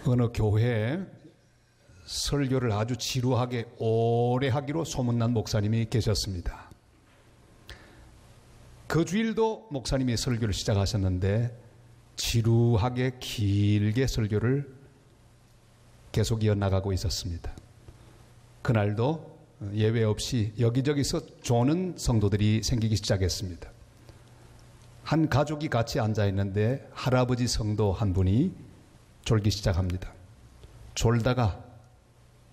어느 교회에 설교를 아주 지루하게 오래 하기로 소문난 목사님이 계셨습니다. 그 주일도 목사님이 설교를 시작하셨는데 지루하게 길게 설교를 계속 이어나가고 있었습니다. 그날도 예외 없이 여기저기서 조는 성도들이 생기기 시작했습니다. 한 가족이 같이 앉아 있는데 할아버지 성도 한 분이 졸기 시작합니다. 졸다가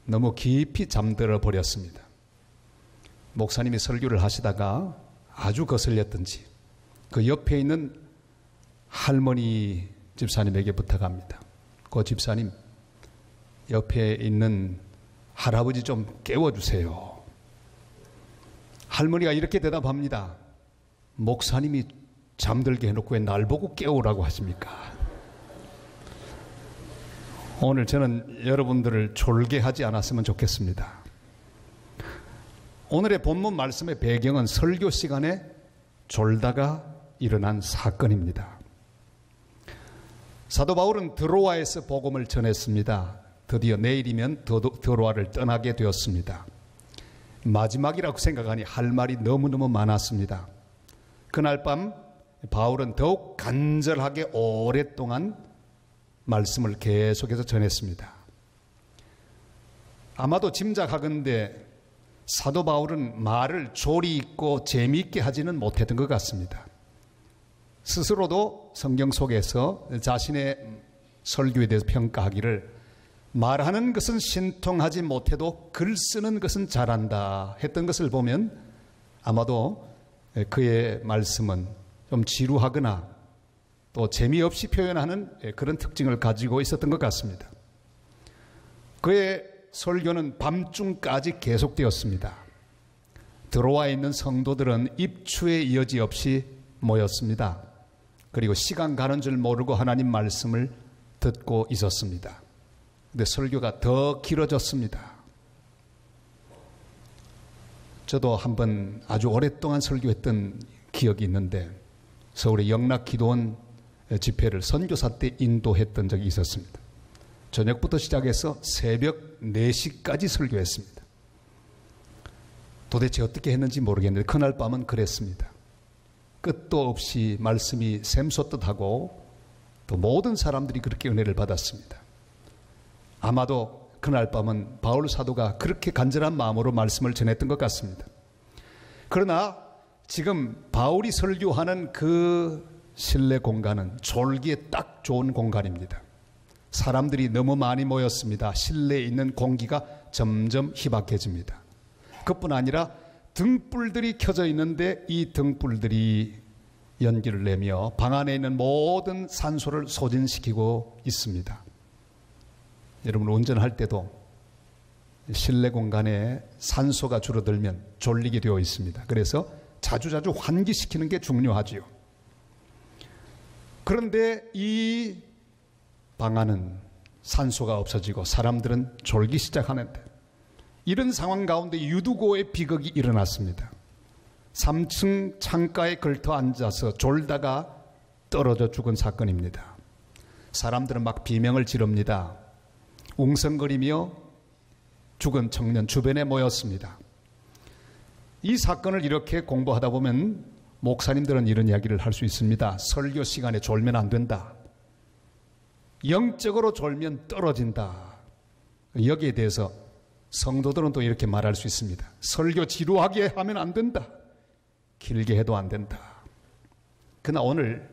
너무 깊이 잠들어 버렸습니다. 목사님이 설교를 하시다가 아주 거슬렸던지 그 옆에 있는 할머니 집사님에게 부탁합니다. 그 집사님, 옆에 있는 할아버지 좀 깨워주세요. 할머니가 이렇게 대답합니다. 목사님이 잠들게 해놓고 왜 날 보고 깨우라고 하십니까? 오늘 저는 여러분들을 졸게 하지 않았으면 좋겠습니다. 오늘의 본문 말씀의 배경은 설교 시간에 졸다가 일어난 사건입니다. 사도 바울은 드로아에서 복음을 전했습니다. 드디어 내일이면 드로아를 떠나게 되었습니다. 마지막이라고 생각하니 할 말이 너무너무 많았습니다. 그날 밤 바울은 더욱 간절하게 오랫동안 말씀을 계속해서 전했습니다. 아마도 짐작하건대 사도 바울은 말을 조리 있고 재미있게 하지는 못했던 것 같습니다. 스스로도 성경 속에서 자신의 설교에 대해서 평가하기를 말하는 것은 신통하지 못해도 글 쓰는 것은 잘한다 했던 것을 보면 아마도 그의 말씀은 좀 지루하거나 또 재미없이 표현하는 그런 특징을 가지고 있었던 것 같습니다. 그의 설교는 밤중까지 계속되었습니다. 드로아에 있는 성도들은 입추의 여지 없이 모였습니다. 그리고 시간 가는 줄 모르고 하나님 말씀을 듣고 있었습니다. 근데 설교가 더 길어졌습니다. 저도 한번 아주 오랫동안 설교했던 기억이 있는데 서울의 영락기도원 집회를 선교사 때 인도했던 적이 있었습니다. 저녁부터 시작해서 새벽 4시까지 설교했습니다. 도대체 어떻게 했는지 모르겠는데 그날 밤은 그랬습니다. 끝도 없이 말씀이 샘솟듯하고 또 모든 사람들이 그렇게 은혜를 받았습니다. 아마도 그날 밤은 바울 사도가 그렇게 간절한 마음으로 말씀을 전했던 것 같습니다. 그러나 지금 바울이 설교하는 그 실내 공간은 졸기에 딱 좋은 공간입니다. 사람들이 너무 많이 모였습니다. 실내에 있는 공기가 점점 희박해집니다. 그뿐 아니라 등불들이 켜져 있는데 이 등불들이 연기를 내며 방 안에 있는 모든 산소를 소진시키고 있습니다. 여러분 운전할 때도 실내 공간에 산소가 줄어들면 졸리게 되어 있습니다. 그래서 자주자주 환기시키는 게 중요하지요. 그런데 이 방 안은 산소가 없어지고 사람들은 졸기 시작하는데 이런 상황 가운데 유두고의 비극이 일어났습니다. 3층 창가에 걸터 앉아서 졸다가 떨어져 죽은 사건입니다. 사람들은 막 비명을 지릅니다. 웅성거리며 죽은 청년 주변에 모였습니다. 이 사건을 이렇게 공부하다 보면 목사님들은 이런 이야기를 할 수 있습니다. 설교 시간에 졸면 안 된다. 영적으로 졸면 떨어진다. 여기에 대해서 성도들은 또 이렇게 말할 수 있습니다. 설교 지루하게 하면 안 된다. 길게 해도 안 된다. 그러나 오늘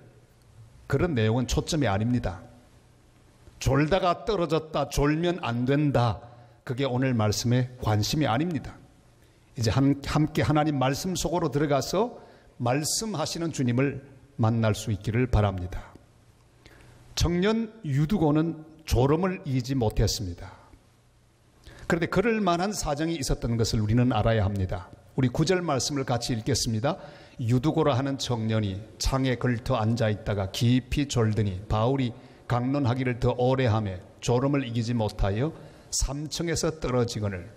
그런 내용은 초점이 아닙니다. 졸다가 떨어졌다, 졸면 안 된다. 그게 오늘 말씀의 관심이 아닙니다. 이제 함께 하나님 말씀 속으로 들어가서 말씀하시는 주님을 만날 수 있기를 바랍니다. 청년 유두고는 졸음을 이기지 못했습니다. 그런데 그럴 만한 사정이 있었던 것을 우리는 알아야 합니다. 우리 9절 말씀을 같이 읽겠습니다. 유두고라 하는 청년이 창에 걸터 앉아있다가 깊이 졸더니 바울이 강론하기를 더 오래 하며 졸음을 이기지 못하여 3층에서 떨어지거늘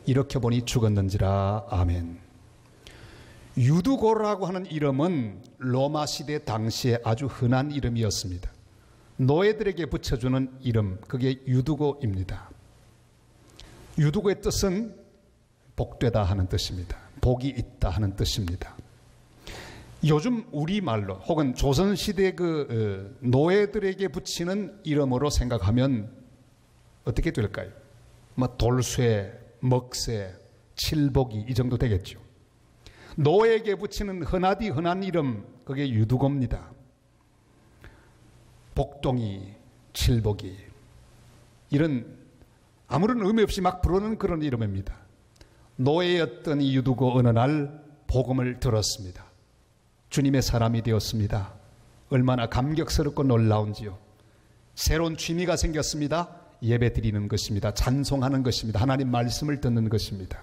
일으켜보니 죽었는지라. 아멘. 유두고라고 하는 이름은 로마 시대 당시에 아주 흔한 이름이었습니다. 노예들에게 붙여주는 이름, 그게 유두고입니다. 유두고의 뜻은 복되다 하는 뜻입니다. 복이 있다 하는 뜻입니다. 요즘 우리말로 혹은 조선시대 그 노예들에게 붙이는 이름으로 생각하면 어떻게 될까요? 돌쇠, 먹새, 칠복이 이 정도 되겠죠. 노예에게 붙이는 흔하디 흔한 이름, 그게 유두고입니다. 복동이, 칠복이, 이런 아무런 의미 없이 막 부르는 그런 이름입니다. 노예였던 이 유두고 어느 날 복음을 들었습니다. 주님의 사람이 되었습니다. 얼마나 감격스럽고 놀라운지요. 새로운 취미가 생겼습니다. 예배 드리는 것입니다. 찬송하는 것입니다. 하나님 말씀을 듣는 것입니다.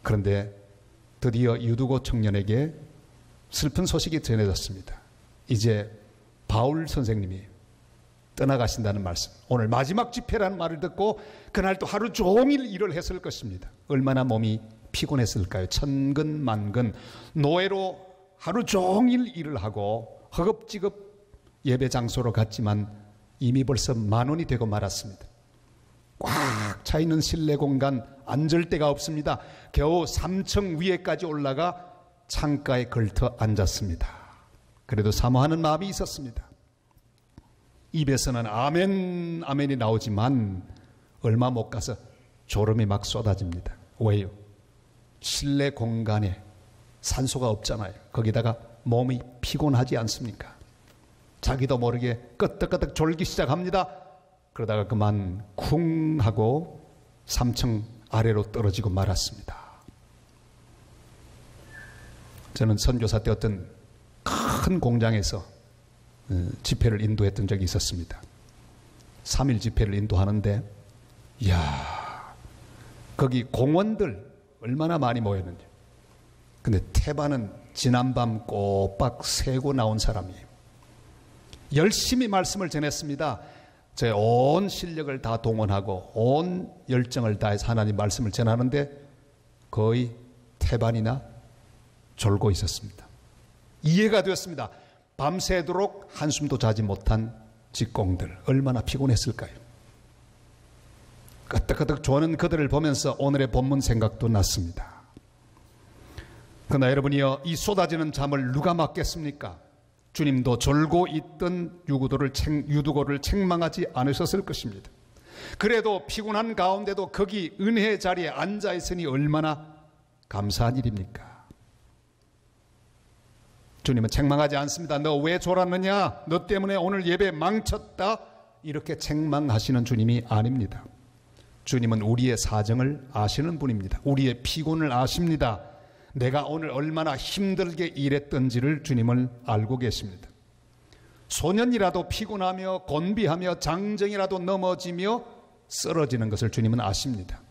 그런데 드디어 유두고 청년에게 슬픈 소식이 전해졌습니다. 이제 바울 선생님이 떠나가신다는 말씀, 오늘 마지막 집회라는 말을 듣고 그날 또 하루 종일 일을 했을 것입니다. 얼마나 몸이 피곤했을까요? 천근만근 노예로 하루 종일 일을 하고 허겁지겁 예배 장소로 갔지만 이미 벌써 만원이 되고 말았습니다. 꽉 차있는 실내 공간 앉을 데가 없습니다. 겨우 3층 위에까지 올라가 창가에 걸터 앉았습니다. 그래도 사모하는 마음이 있었습니다. 입에서는 아멘, 아멘이 나오지만 얼마 못 가서 졸음이 막 쏟아집니다. 왜요? 실내 공간에 산소가 없잖아요. 거기다가 몸이 피곤하지 않습니까? 자기도 모르게 끄덕끄덕 졸기 시작합니다. 그러다가 그만 쿵 하고 3층 아래로 떨어지고 말았습니다. 저는 선교사 때 어떤 큰 공장에서 집회를 인도했던 적이 있었습니다. 3일 집회를 인도하는데 이야, 거기 공원들 얼마나 많이 모였는지. 근데 태반은 지난밤 꼬박 새고 나온 사람이에요. 열심히 말씀을 전했습니다. 제 온 실력을 다 동원하고 온 열정을 다해서 하나님 말씀을 전하는데 거의 태반이나 졸고 있었습니다. 이해가 되었습니다. 밤새도록 한숨도 자지 못한 직공들 얼마나 피곤했을까요? 끄덕끄덕 조는 그들을 보면서 오늘의 본문 생각도 났습니다. 그러나 여러분이요, 이 쏟아지는 잠을 누가 막겠습니까? 주님도 졸고 있던 유두고를 책망하지 않으셨을 것입니다. 그래도 피곤한 가운데도 거기 은혜의 자리에 앉아 있으니 얼마나 감사한 일입니까? 주님은 책망하지 않습니다. 너 왜 졸았느냐? 너 때문에 오늘 예배 망쳤다? 이렇게 책망하시는 주님이 아닙니다. 주님은 우리의 사정을 아시는 분입니다. 우리의 피곤을 아십니다. 내가 오늘 얼마나 힘들게 일했던지를 주님은 알고 계십니다. 소년이라도 피곤하며 곤비하며 장정이라도 넘어지며 쓰러지는 것을 주님은 아십니다.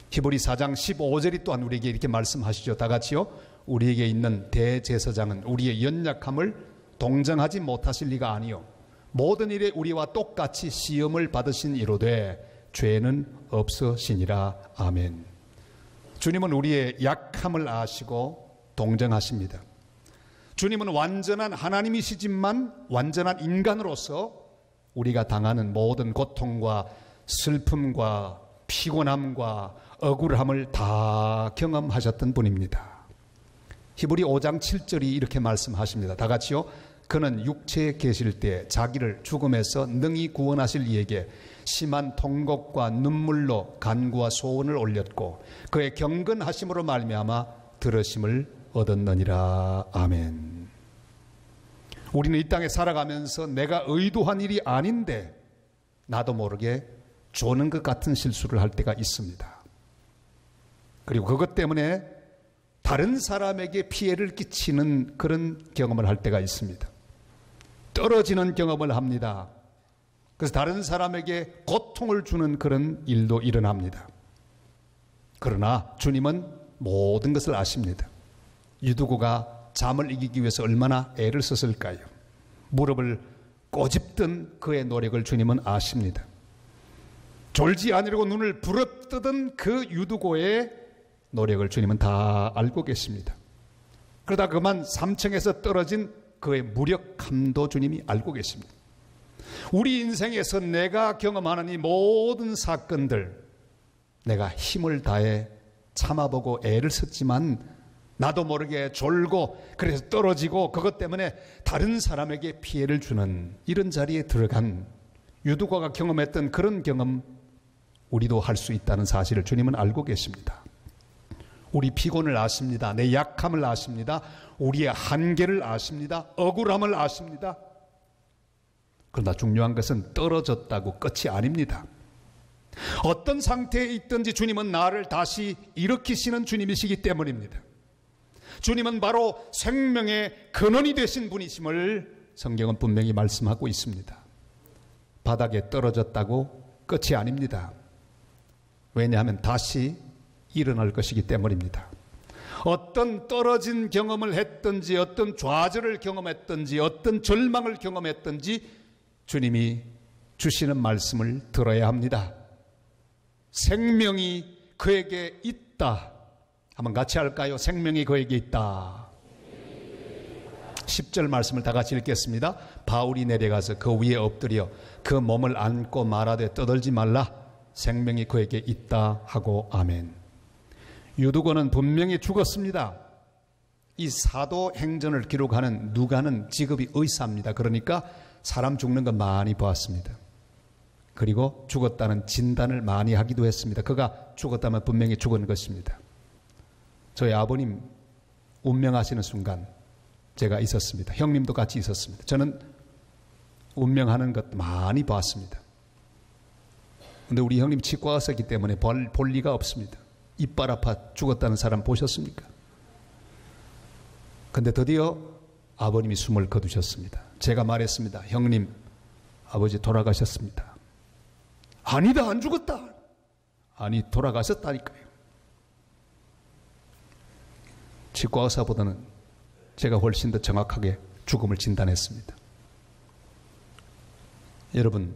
히브리 4장 15절이 또한 우리에게 이렇게 말씀하시죠. 다 같이요. 우리에게 있는 대제사장은 우리의 연약함을 동정하지 못하실 리가 아니요 모든 일에 우리와 똑같이 시험을 받으신 이로되 죄는 없으시니라. 아멘. 주님은 우리의 약함을 아시고 동정하십니다. 주님은 완전한 하나님이시지만 완전한 인간으로서 우리가 당하는 모든 고통과 슬픔과 피곤함과 억울함을 다 경험하셨던 분입니다. 히브리 5장 7절이 이렇게 말씀하십니다. 다 같이요. 그는 육체에 계실 때 자기를 죽음에서 능히 구원하실 이에게 심한 통곡과 눈물로 간구와 소원을 올렸고 그의 경건하심으로 말미암아 들으심을 얻었느니라. 아멘. 우리는 이 땅에 살아가면서 내가 의도한 일이 아닌데 나도 모르게 조는 것 같은 실수를 할 때가 있습니다. 그리고 그것 때문에 다른 사람에게 피해를 끼치는 그런 경험을 할 때가 있습니다. 떨어지는 경험을 합니다. 그래서 다른 사람에게 고통을 주는 그런 일도 일어납니다. 그러나 주님은 모든 것을 아십니다. 유두고가 잠을 이기기 위해서 얼마나 애를 썼을까요? 무릎을 꼬집던 그의 노력을 주님은 아십니다. 졸지 않으려고 눈을 부릅뜨던 그 유두고의 노력을 주님은 다 알고 계십니다. 그러다 그만 3층에서 떨어진 그의 무력함도 주님이 알고 계십니다. 우리 인생에서 내가 경험하는 이 모든 사건들, 내가 힘을 다해 참아보고 애를 썼지만 나도 모르게 졸고 그래서 떨어지고 그것 때문에 다른 사람에게 피해를 주는 이런 자리에 들어간 유두과가 경험했던 그런 경험, 우리도 할 수 있다는 사실을 주님은 알고 계십니다. 우리 피곤을 아십니다. 내 약함을 아십니다. 우리의 한계를 아십니다. 억울함을 아십니다. 그러나 중요한 것은 떨어졌다고 끝이 아닙니다. 어떤 상태에 있든지 주님은 나를 다시 일으키시는 주님이시기 때문입니다. 주님은 바로 생명의 근원이 되신 분이심을 성경은 분명히 말씀하고 있습니다. 바닥에 떨어졌다고 끝이 아닙니다. 왜냐하면 다시 일어날 것이기 때문입니다. 어떤 떨어진 경험을 했든지 어떤 좌절을 경험했든지 어떤 절망을 경험했든지 주님이 주시는 말씀을 들어야 합니다. 생명이 그에게 있다. 한번 같이 할까요? 생명이 그에게 있다. 10절 말씀을 다 같이 읽겠습니다. 바울이 내려가서 그 위에 엎드려 그 몸을 안고 말하되 떠들지 말라. 생명이 그에게 있다 하고 아멘. 유두고는 분명히 죽었습니다. 이 사도행전을 기록하는 누가는 직업이 의사입니다. 그러니까 사람 죽는 거 많이 보았습니다. 그리고 죽었다는 진단을 많이 하기도 했습니다. 그가 죽었다면 분명히 죽은 것입니다. 저희 아버님 운명하시는 순간 제가 있었습니다. 형님도 같이 있었습니다. 저는 운명하는 것 많이 봤습니다. 그런데 우리 형님 치과 의사이기 때문에 볼 리가 없습니다. 이빨 아파 죽었다는 사람 보셨습니까? 그런데 드디어 아버님이 숨을 거두셨습니다. 제가 말했습니다. 형님, 아버지 돌아가셨습니다. 아니다, 안 죽었다. 아니, 돌아가셨다니까요. 치과 의사보다는 제가 훨씬 더 정확하게 죽음을 진단했습니다. 여러분,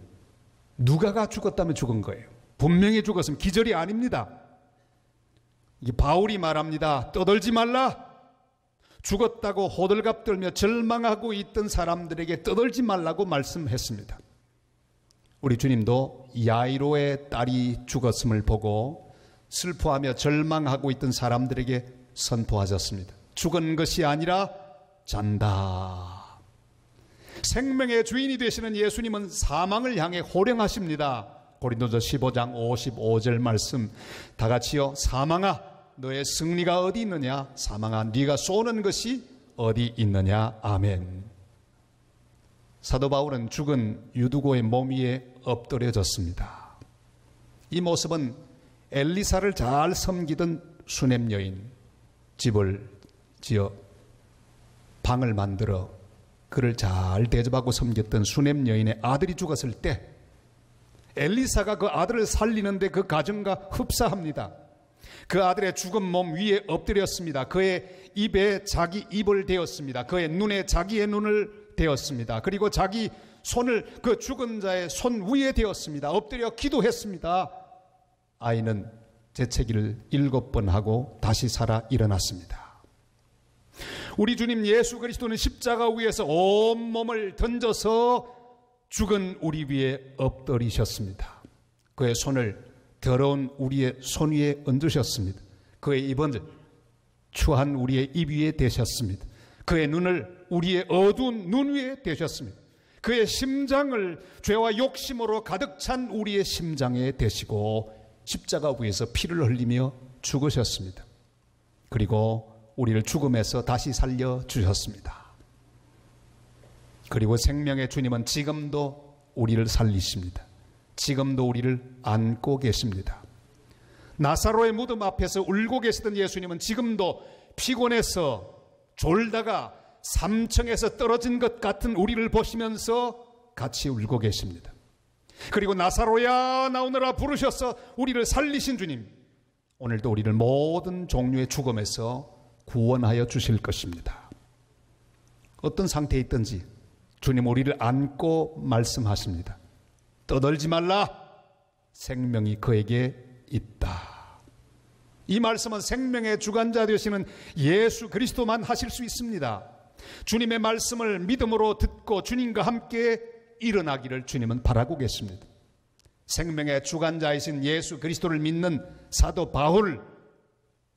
누가가 죽었다면 죽은 거예요. 분명히 죽었으면 기절이 아닙니다. 이게 바울이 말합니다. 떠들지 말라. 죽었다고 호들갑 떨며 절망하고 있던 사람들에게 떠들지 말라고 말씀했습니다. 우리 주님도 야이로의 딸이 죽었음을 보고 슬퍼하며 절망하고 있던 사람들에게 선포하셨습니다. 죽은 것이 아니라 잔다. 생명의 주인이 되시는 예수님은 사망을 향해 호령하십니다. 고린도서 15장 55절 말씀 다 같이요. 사망아 너의 승리가 어디 있느냐? 사망아 네가 쏘는 것이 어디 있느냐? 아멘. 사도 바울은 죽은 유두고의 몸 위에 엎드려졌습니다. 이 모습은 엘리사를 잘 섬기던 수냄 여인, 집을 지어 방을 만들어 그를 잘 대접하고 섬겼던 수냄 여인의 아들이 죽었을 때 엘리사가 그 아들을 살리는데 그 가정과 흡사합니다. 그 아들의 죽은 몸 위에 엎드렸습니다. 그의 입에 자기 입을 대었습니다. 그의 눈에 자기의 눈을 대었습니다. 그리고 자기 손을 그 죽은 자의 손 위에 대었습니다. 엎드려 기도했습니다. 아이는 재채기를 7번 하고 다시 살아 일어났습니다. 우리 주님 예수 그리스도는 십자가 위에서 온몸을 던져서 죽은 우리 위에 엎드리셨습니다. 그의 손을 더러운 우리의 손 위에 얹으셨습니다. 그의 입은 추한 우리의 입 위에 대셨습니다. 그의 눈을 우리의 어두운 눈 위에 대셨습니다. 그의 심장을 죄와 욕심으로 가득 찬 우리의 심장에 대시고 십자가 위에서 피를 흘리며 죽으셨습니다. 그리고 우리를 죽음에서 다시 살려주셨습니다. 그리고 생명의 주님은 지금도 우리를 살리십니다. 지금도 우리를 안고 계십니다. 나사로의 무덤 앞에서 울고 계시던 예수님은 지금도 피곤해서 졸다가 3층에서 떨어진 것 같은 우리를 보시면서 같이 울고 계십니다. 그리고 나사로야 나오너라 부르셔서 우리를 살리신 주님, 오늘도 우리를 모든 종류의 죽음에서 구원하여 주실 것입니다. 어떤 상태에 있든지 주님 우리를 안고 말씀하십니다. 떠들지 말라. 생명이 그에게 있다. 이 말씀은 생명의 주관자 되시는 예수 그리스도만 하실 수 있습니다. 주님의 말씀을 믿음으로 듣고 주님과 함께 일어나기를 주님은 바라고 계십니다. 생명의 주관자이신 예수 그리스도를 믿는 사도 바울,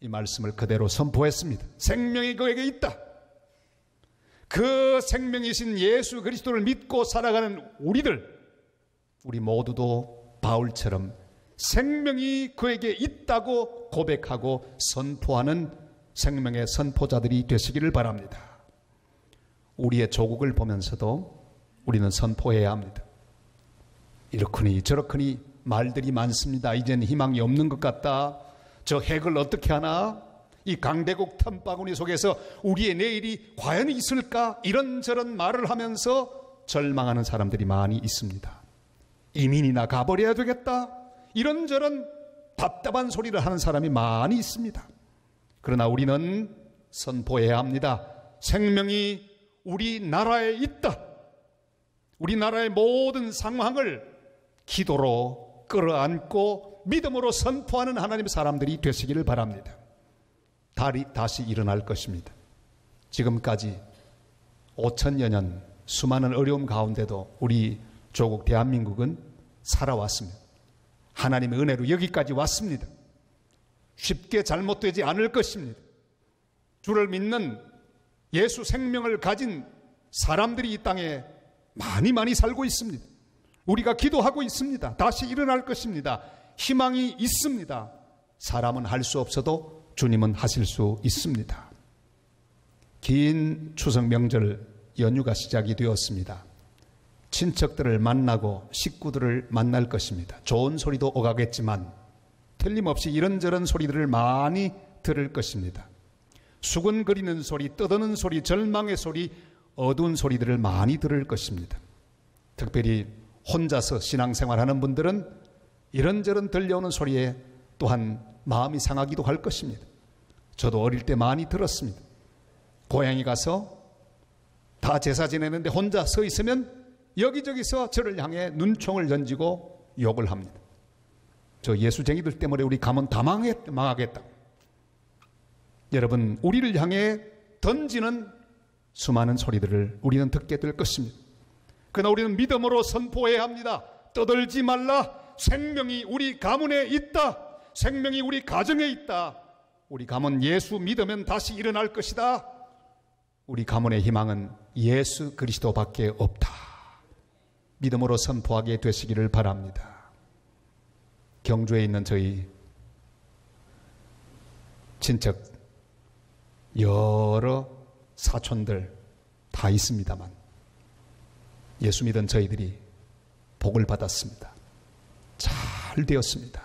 이 말씀을 그대로 선포했습니다. 생명이 그에게 있다. 그 생명이신 예수 그리스도를 믿고 살아가는 우리 모두도 바울처럼 생명이 그에게 있다고 고백하고 선포하는 생명의 선포자들이 되시기를 바랍니다. 우리의 조국을 보면서도 우리는 선포해야 합니다. 이렇거니 저렇거니 말들이 많습니다. 이젠 희망이 없는 것 같다. 저 핵을 어떻게 하나? 이 강대국 틈바구니 속에서 우리의 내일이 과연 있을까? 이런저런 말을 하면서 절망하는 사람들이 많이 있습니다. 이민이나 가버려야 되겠다. 이런저런 답답한 소리를 하는 사람이 많이 있습니다. 그러나 우리는 선포해야 합니다. 생명이 우리나라에 있다. 우리나라의 모든 상황을 기도로 끌어안고 믿음으로 선포하는 하나님의 사람들이 되시기를 바랍니다. 다시 일어날 것입니다. 지금까지 5천여 년 수많은 어려움 가운데도 우리 조국 대한민국은 살아왔습니다. 하나님의 은혜로 여기까지 왔습니다. 쉽게 잘못되지 않을 것입니다. 주를 믿는 예수 생명을 가진 사람들이 이 땅에 많이 살고 있습니다. 우리가 기도하고 있습니다. 다시 일어날 것입니다. 희망이 있습니다. 사람은 할 수 없어도 주님은 하실 수 있습니다. 긴 추석 명절 연휴가 시작이 되었습니다. 친척들을 만나고 식구들을 만날 것입니다. 좋은 소리도 오가겠지만 틀림없이 이런저런 소리들을 많이 들을 것입니다. 수근거리는 소리, 떠드는 소리, 절망의 소리, 어두운 소리들을 많이 들을 것입니다. 특별히 혼자서 신앙생활하는 분들은 이런저런 들려오는 소리에 또한 마음이 상하기도 할 것입니다. 저도 어릴 때 많이 들었습니다. 고향에 가서 다 제사 지내는데 혼자 서 있으면 여기저기서 저를 향해 눈총을 던지고 욕을 합니다. 저 예수쟁이들 때문에 우리 가문 다 망하겠다. 여러분, 우리를 향해 던지는 수많은 소리들을 우리는 듣게 될 것입니다. 그러나 우리는 믿음으로 선포해야 합니다. 떠들지 말라. 생명이 우리 가문에 있다. 생명이 우리 가정에 있다. 우리 가문 예수 믿으면 다시 일어날 것이다. 우리 가문의 희망은 예수 그리스도밖에 없다. 믿음으로 선포하게 되시기를 바랍니다. 경주에 있는 저희 친척 여러 사촌들 다 있습니다만 예수 믿은 저희들이 복을 받았습니다. 잘 되었습니다.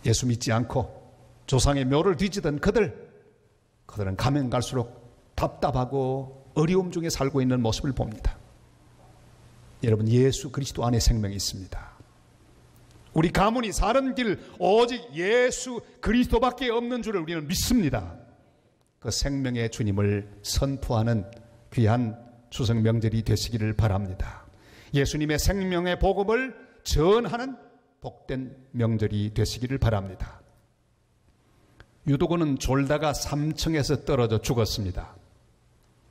예수 믿지 않고 조상의 묘를 뒤지던 그들은 가면 갈수록 답답하고 어려움 중에 살고 있는 모습을 봅니다. 여러분, 예수 그리스도 안에 생명이 있습니다. 우리 가문이 사는 길 오직 예수 그리스도밖에 없는 줄을 우리는 믿습니다. 그 생명의 주님을 선포하는 귀한 추석 명절이 되시기를 바랍니다. 예수님의 생명의 복음을 전하는 복된 명절이 되시기를 바랍니다. 유도고는 졸다가 3층에서 떨어져 죽었습니다.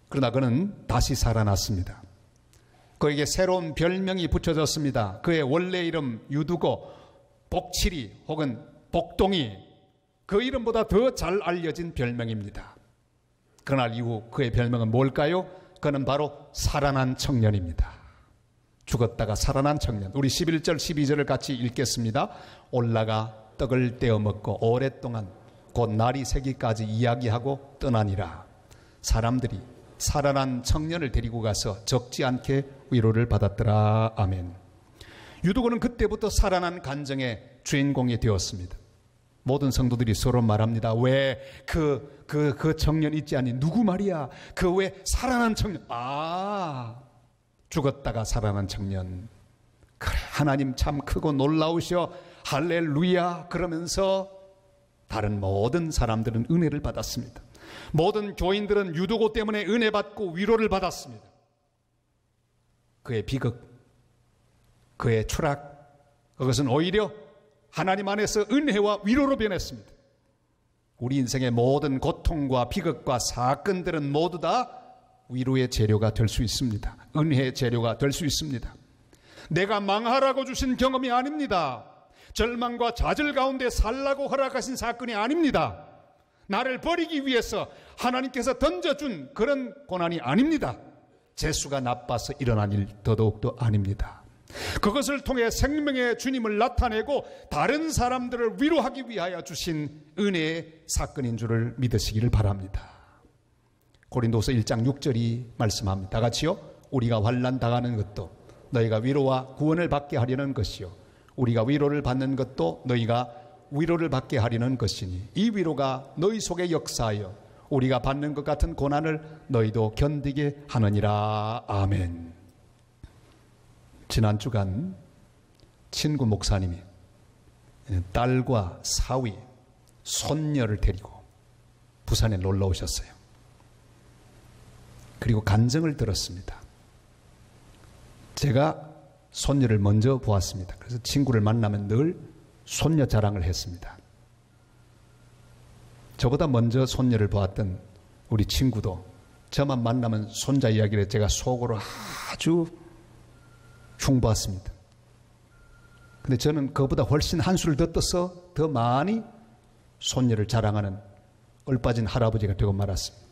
그러나 그는 다시 살아났습니다. 그에게 새로운 별명이 붙여졌습니다. 그의 원래 이름 유두고, 복칠이 혹은 복동이, 그 이름보다 더 잘 알려진 별명입니다. 그날 이후 그의 별명은 뭘까요? 그는 바로 살아난 청년입니다. 죽었다가 살아난 청년. 우리 11절 12절을 같이 읽겠습니다. 올라가 떡을 떼어 먹고 오랫동안 곧 날이 새기까지 이야기하고 떠나니라. 사람들이 살아난 청년을 데리고 가서 적지 않게 위로를 받았더라. 아멘. 유두고는 그때부터 살아난 간정의 주인공이 되었습니다. 모든 성도들이 서로 말합니다. 왜 그 청년 있지 않니? 누구 말이야? 그 왜 살아난 청년? 죽었다가 살아난 청년. 그래, 하나님 참 크고 놀라우셔. 할렐루야. 그러면서 다른 모든 사람들은 은혜를 받았습니다. 모든 교인들은 유두고 때문에 은혜 받고 위로를 받았습니다. 그의 비극, 그의 추락, 그것은 오히려 하나님 안에서 은혜와 위로로 변했습니다. 우리 인생의 모든 고통과 비극과 사건들은 모두 다 위로의 재료가 될 수 있습니다. 은혜의 재료가 될 수 있습니다. 내가 망하라고 주신 경험이 아닙니다. 절망과 좌절 가운데 살라고 허락하신 사건이 아닙니다. 나를 버리기 위해서 하나님께서 던져준 그런 고난이 아닙니다. 재수가 나빠서 일어난 일 더더욱도 아닙니다. 그것을 통해 생명의 주님을 나타내고 다른 사람들을 위로하기 위하여 주신 은혜의 사건인 줄을 믿으시기를 바랍니다. 고린도서 1장 6절이 말씀합니다. 다 같이요. 우리가 환난 당하는 것도 너희가 위로와 구원을 받게 하려는 것이요 우리가 위로를 받는 것도 너희가 위로를 받게 하려는 것이니 이 위로가 너희 속에 역사하여 우리가 받는 것 같은 고난을 너희도 견디게 하느니라. 아멘. 지난 주간 친구 목사님이 딸과 사위, 손녀를 데리고 부산에 놀러 오셨어요. 그리고 간증을 들었습니다. 제가 손녀를 먼저 보았습니다. 그래서 친구를 만나면 늘 손녀 자랑을 했습니다. 저보다 먼저 손녀를 보았던 우리 친구도 저만 만나면 손자 이야기를 제가 속으로 아주 흉보았습니다. 근데 저는 그보다 훨씬 한수를 더 떠서 더 많이 손녀를 자랑하는 얼빠진 할아버지가 되고 말았습니다.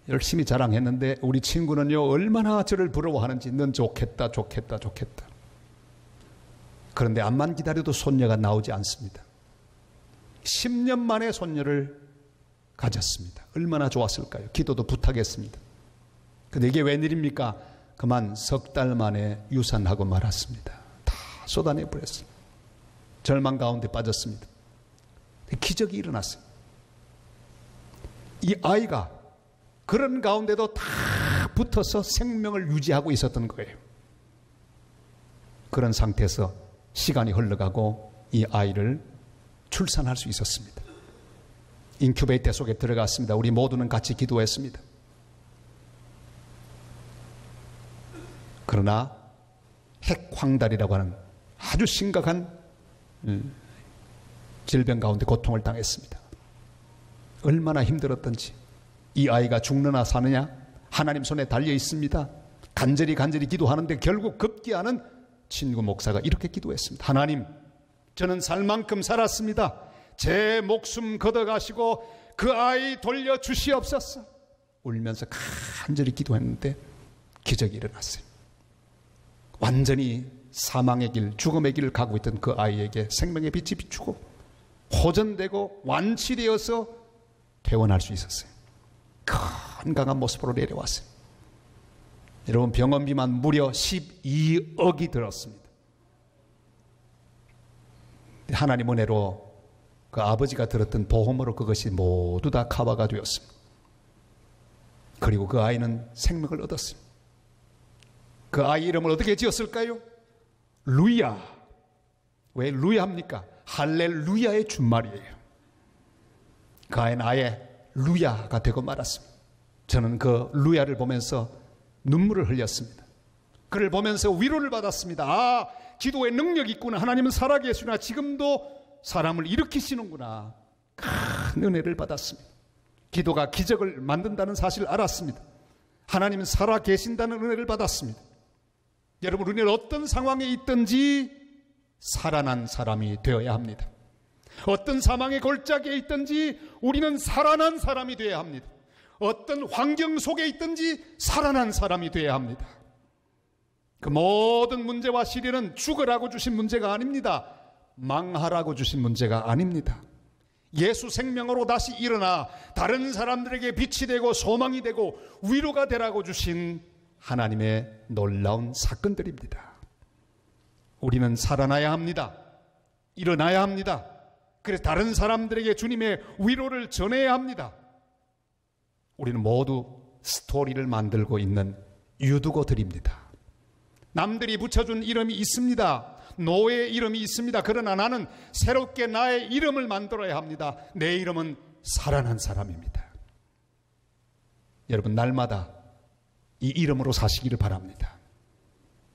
열심히 자랑했는데 우리 친구는요 얼마나 저를 부러워하는지 넌 좋겠다 좋겠다 좋겠다. 그런데 암만 기다려도 손녀가 나오지 않습니다. 10년 만에 손녀를 가졌습니다. 얼마나 좋았을까요? 기도도 부탁했습니다. 근데 이게 웬일입니까? 그만 석 달 만에 유산하고 말았습니다. 다 쏟아내버렸습니다. 절망 가운데 빠졌습니다. 기적이 일어났어요. 이 아이가 그런 가운데도 다 붙어서 생명을 유지하고 있었던 거예요. 그런 상태에서 시간이 흘러가고 이 아이를 출산할 수 있었습니다. 인큐베이터 속에 들어갔습니다. 우리 모두는 같이 기도했습니다. 그러나 핵황달이라고 하는 아주 심각한 질병 가운데 고통을 당했습니다. 얼마나 힘들었던지. 이 아이가 죽느냐 사느냐 하나님 손에 달려 있습니다. 간절히 기도하는데 결국 급기야는 친구 목사가 이렇게 기도했습니다. 하나님, 저는 살 만큼 살았습니다. 제 목숨 걷어가시고 그 아이 돌려주시옵소서. 울면서 간절히 기도했는데 기적이 일어났어요. 완전히 사망의 길, 죽음의 길을 가고 있던 그 아이에게 생명의 빛이 비추고 호전되고 완치되어서 퇴원할 수 있었어요. 건강한 모습으로 내려왔어요. 여러분, 병원비만 무려 12억이 들었습니다. 하나님 은혜로 그 아버지가 들었던 보험으로 그것이 모두 다 커버가 되었습니다. 그리고 그 아이는 생명을 얻었습니다. 그 아이 이름을 어떻게 지었을까요? 루야. 왜 루야합니까? 할렐루야의 준말이에요. 그 아이는 아예 루야가 되고 말았습니다. 저는 그 루야를 보면서 눈물을 흘렸습니다. 그를 보면서 위로를 받았습니다. 아, 기도의 능력이 있구나. 하나님은 살아계시구나. 지금도 사람을 일으키시는구나. 큰 은혜를 받았습니다. 기도가 기적을 만든다는 사실을 알았습니다. 하나님은 살아계신다는 은혜를 받았습니다. 여러분, 우리는 어떤 상황에 있든지 살아난 사람이 되어야 합니다. 어떤 사망의 골짜기에 있든지 우리는 살아난 사람이 되어야 합니다. 어떤 환경 속에 있든지 살아난 사람이 되어야 합니다. 그 모든 문제와 시련은 죽으라고 주신 문제가 아닙니다. 망하라고 주신 문제가 아닙니다. 예수 생명으로 다시 일어나 다른 사람들에게 빛이 되고 소망이 되고 위로가 되라고 주신 하나님의 놀라운 사건들입니다. 우리는 살아나야 합니다. 일어나야 합니다. 그래서 다른 사람들에게 주님의 위로를 전해야 합니다. 우리는 모두 스토리를 만들고 있는 유두고들입니다. 남들이 붙여준 이름이 있습니다. 노예의 이름이 있습니다. 그러나 나는 새롭게 나의 이름을 만들어야 합니다. 내 이름은 살아난 사람입니다. 여러분, 날마다 이 이름으로 사시기를 바랍니다.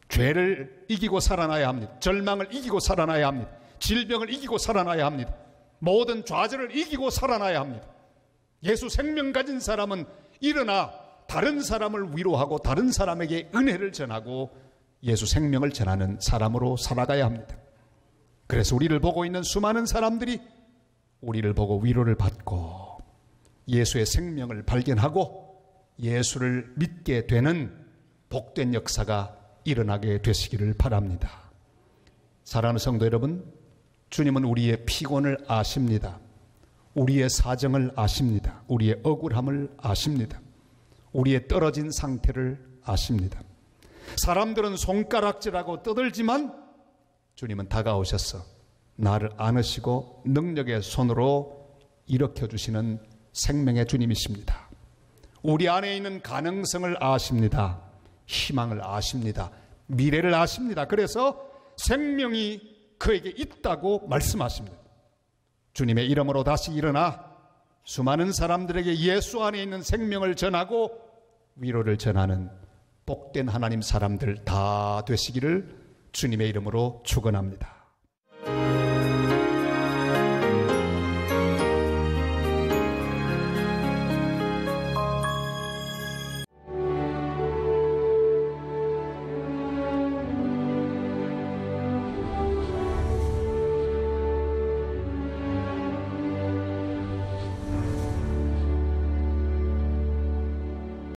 죄를 이기고 살아나야 합니다. 절망을 이기고 살아나야 합니다. 질병을 이기고 살아나야 합니다. 모든 좌절을 이기고 살아나야 합니다. 예수 생명 가진 사람은 일어나 다른 사람을 위로하고 다른 사람에게 은혜를 전하고 예수 생명을 전하는 사람으로 살아가야 합니다. 그래서 우리를 보고 있는 수많은 사람들이 우리를 보고 위로를 받고 예수의 생명을 발견하고 예수를 믿게 되는 복된 역사가 일어나게 되시기를 바랍니다. 사랑하는 성도 여러분, 주님은 우리의 피곤을 아십니다. 우리의 사정을 아십니다. 우리의 억울함을 아십니다. 우리의 떨어진 상태를 아십니다. 사람들은 손가락질하고 떠들지만 주님은 다가오셔서 나를 안으시고 능력의 손으로 일으켜주시는 생명의 주님이십니다. 우리 안에 있는 가능성을 아십니다. 희망을 아십니다. 미래를 아십니다. 그래서 생명이 그에게 있다고 말씀하십니다. 주님의 이름으로 다시 일어나 수많은 사람들에게 예수 안에 있는 생명을 전하고 위로를 전하는 복된 하나님 사람들 다 되시기를 주님의 이름으로 축원합니다.